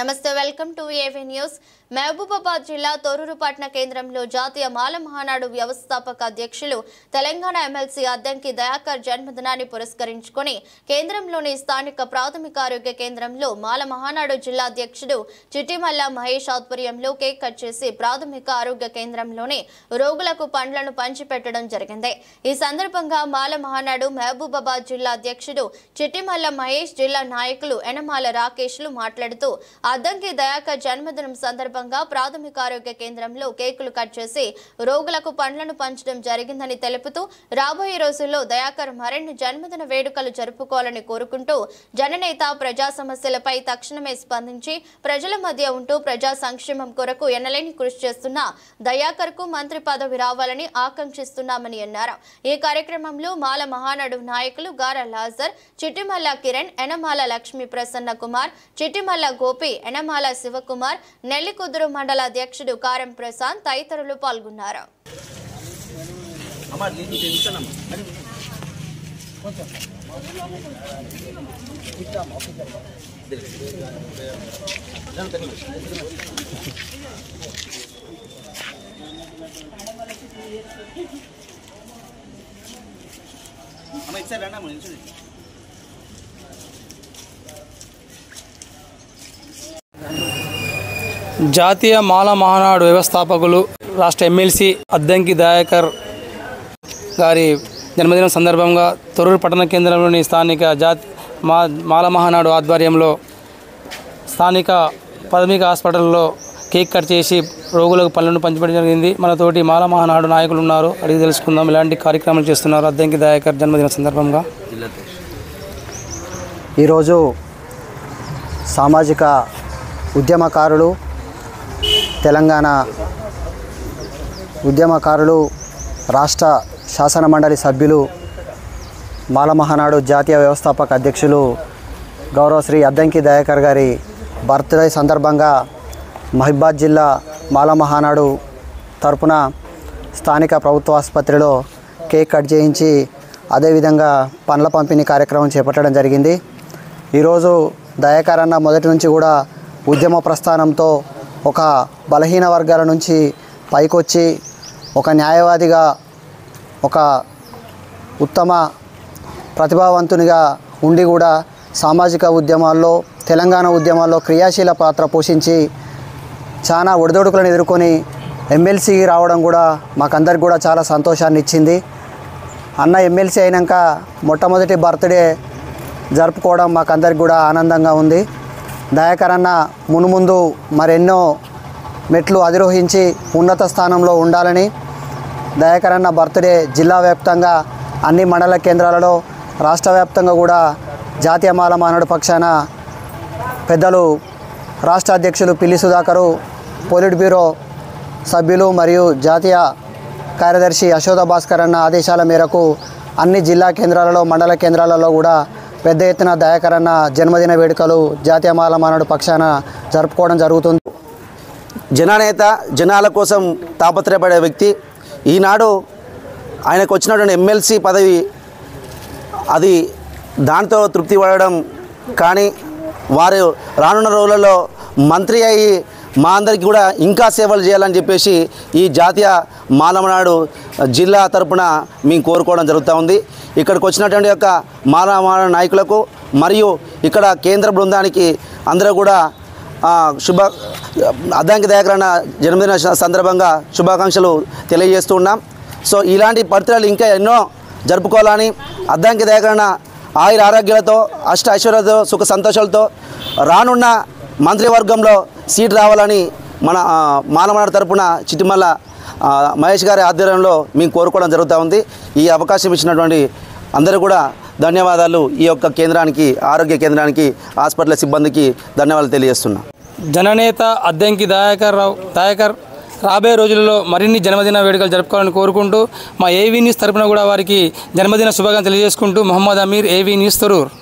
నమస్తే welcome to AV news. Mahabubabad జిల్లా తొర్రూరుపట్న కేంద్రంలో జాతీయ మాల మహానాడు వ్యవస్థాపక అధ్యక్షులు తెలంగాణ ఎమ్మెల్సీ అద్దంకి దయాకర్ జన్మదినాన్ని పురస్కరించుకొని కేంద్రంలోని స్థానిక ప్రాథమిక ఆరోగ్య కేంద్రంలో మాల మహానాడు జిల్లా అధ్యక్షుడు చిట్టిమల్ల మహేష్ ఆధ్వర్యంలో కేక్ కట్ చేసి ప్రాథమిక ఆరోగ్య కేంద్రంలోని రోగులకు పండ్లను పంచిపెట్టడం జరిగింది. ఈ సందర్భంగా మాల మహానాడు మహబూబాబాద్ జిల్లా అధ్యక్షుడు చిట్టిమల్ల మహేష్, జిల్లా నాయకులు ఎనమాల రాకేష్లు మాట్లాడుతూ అద్దంకి దయాకర్ జన్మదినం సందర్భంగా ప్రాథమిక ఆరోగ్య కేంద్రంలో కేకులు కట్ చేసి రోగులకు పండ్లను పంచడం జరిగిందని తెలుపుతూ రాబోయే రోజుల్లో దయాకర్ మరిన్ని జన్మదిన వేడుకలు జరుపుకోవాలని కోరుకుంటూ జననేత ప్రజా సమస్యలపై తక్షణమే స్పందించి ప్రజల మధ్య ఉంటూ ప్రజా సంక్షేమం కొరకు ఎనలేని కృషి చేస్తున్న దయాకర్ కు మంత్రి పదవి రావాలని ఆకాంక్షిస్తున్నామని అన్నారు. ఈ కార్యక్రమంలో మాల మహానాడు నాయకులు గార లాజర్, చిట్టిమల్ల కిరణ్, ఎనమాల లక్ష్మీ ప్రసన్న కుమార్, చిట్టిమల్ల గోపి, ఎనమాల శివకుమార్, నెల్లికుదురు మండల అధ్యక్షుడు కారం ప్రశాంత్ తదితరులు పాల్గొన్నారు. జాతీయ మాల మహానాడు వ్యవస్థాపకులు రాష్ట్ర ఎమ్మెల్సీ అద్దంకి దయాకర్ గారి జన్మదినం సందర్భంగా తొర్రూరు పట్టణ కేంద్రంలోని స్థానిక మాల మహానాడు ఆధ్వర్యంలో స్థానిక ప్రాథమిక హాస్పిటల్లో కేక్ కట్ చేసి రోగులకు పళ్ళను పంచిపెట్టడం జరిగింది. మనతోటి మాల మహానాడు నాయకులు ఉన్నారు, అడిగి తెలుసుకుందాం ఎలాంటి కార్యక్రమాలు చేస్తున్నారు అద్దంకి దయాకర్ జన్మదినం సందర్భంగా. ఈరోజు సామాజిక ఉద్యమకారులు, తెలంగాణ ఉద్యమకారులు, రాష్ట్ర శాసన మండలి సభ్యులు, మాల మహానాడు జాతీయ వ్యవస్థాపక అధ్యక్షులు గౌరవ శ్రీ అద్దంకి దయాకర్ గారి బర్త్డే సందర్భంగా మహబూబాబాద్ జిల్లా మాల మహానాడు తరపున స్థానిక ప్రభుత్వ ఆసుపత్రిలో కేక్ కట్ చేయించి అదేవిధంగా పండ్ల పంపిణీ కార్యక్రమం చేపట్టడం జరిగింది. ఈరోజు దయాకర్ అన్న మొదటి నుంచి కూడా ఉద్యమ ప్రస్థానంతో ఒక బలహీన వర్గాల నుంచి పైకొచ్చి ఒక న్యాయవాదిగా, ఒక ఉత్తమ ప్రతిభావంతునిగా ఉండి కూడా సామాజిక ఉద్యమాల్లో, తెలంగాణ ఉద్యమాల్లో క్రియాశీల పాత్ర పోషించి చాలా ఒడిదొడుకులను ఎదుర్కొని ఎమ్మెల్సీ రావడం కూడా మాకందరికి కూడా చాలా సంతోషాన్ని ఇచ్చింది. అన్న ఎమ్మెల్సీ అయినాక మొట్టమొదటి బర్త్డే జరుపుకోవడం మాకందరికి కూడా ఆనందంగా ఉంది. దయాకర్ అన్న మునుముందు మరెన్నో మెట్లు అధిరోహించి ఉన్నత స్థానంలో ఉండాలని, దయాకర్ అన్న బర్త్డే జిల్లా వ్యాప్తంగా అన్ని మండల కేంద్రాలలో, రాష్ట్ర వ్యాప్తంగా కూడా జాతీయ మాల మహానాడు పక్షాన పెద్దలు రాష్ట్ర అధ్యక్షులు పిల్లి సుధాకరు, పోలిట్ బ్యూరో సభ్యులు మరియు జాతీయ కార్యదర్శి యశోద భాస్కర్ అన్న ఆదేశాల మేరకు అన్ని జిల్లా కేంద్రాలలో, మండల కేంద్రాలలో కూడా పెద్ద ఎత్తున దయాకర్ అన్న జన్మదిన వేడుకలు జాతీయ మాల మహానాడు పక్షాన జరుపుకోవడం జరుగుతుంది. జననేత, జనాల కోసం తాపత్రయపడే వ్యక్తి. ఈనాడు ఆయనకు వచ్చినటువంటి ఎమ్మెల్సీ పదవి అది దాంతో తృప్తి పడడం కానీ వారు రానున్న రోజులలో మంత్రి అయ్యి మా అందరికీ కూడా ఇంకా సేవలు చేయాలని చెప్పేసి ఈ జాతీయ మాల మహానాడు జిల్లా తరపున మేము కోరుకోవడం జరుగుతూ ఉంది. ఇక్కడికి వచ్చినటువంటి యొక్క మాల మహానాడు నాయకులకు మరియు ఇక్కడ కేంద్ర బృందానికి అందరూ కూడా అద్దంకి దయాకర్ అన్న జన్మదిన సందర్భంగా శుభాకాంక్షలు తెలియజేస్తూ ఉన్నాం. సో ఇలాంటి పరిస్థితులు ఇంకా ఎన్నో జరుపుకోవాలని, అద్దంకి దయాకర్ అన్న ఆయుర ఆరోగ్యాలతో, అష్ట ఐశ్వర్యాలతో, సుఖ సంతోషాలతో రానున్న మంత్రివర్గంలో సీట్ రావాలని మన మాల మహానాడు తరపున చిట్టిమల్ల మహేష్ గారి ఆధ్వర్యంలో మేము కోరుకోవడం జరుగుతూ ఉంది. ఈ అవకాశం ఇచ్చినటువంటి అందరూ కూడా ధన్యవాదాలు. ఈ యొక్క కేంద్రానికి, ఆరోగ్య కేంద్రానికి, హాస్పిటల్ సిబ్బందికి ధన్యవాదాలు తెలియజేస్తున్నాం. జననేత అద్దంకి దయాకర్ రాబోయే రోజుల్లో మరిన్ని జన్మదిన వేడుకలు జరుపుకోవాలని కోరుకుంటూ మా ఏవీ న్యూస్ తరపున కూడా వారికి జన్మదిన శుభాకాంక్షలు తెలియజేసుకుంటూ మొహమ్మద్ అమీర్, ఏవీ న్యూస్, తొర్రూరు.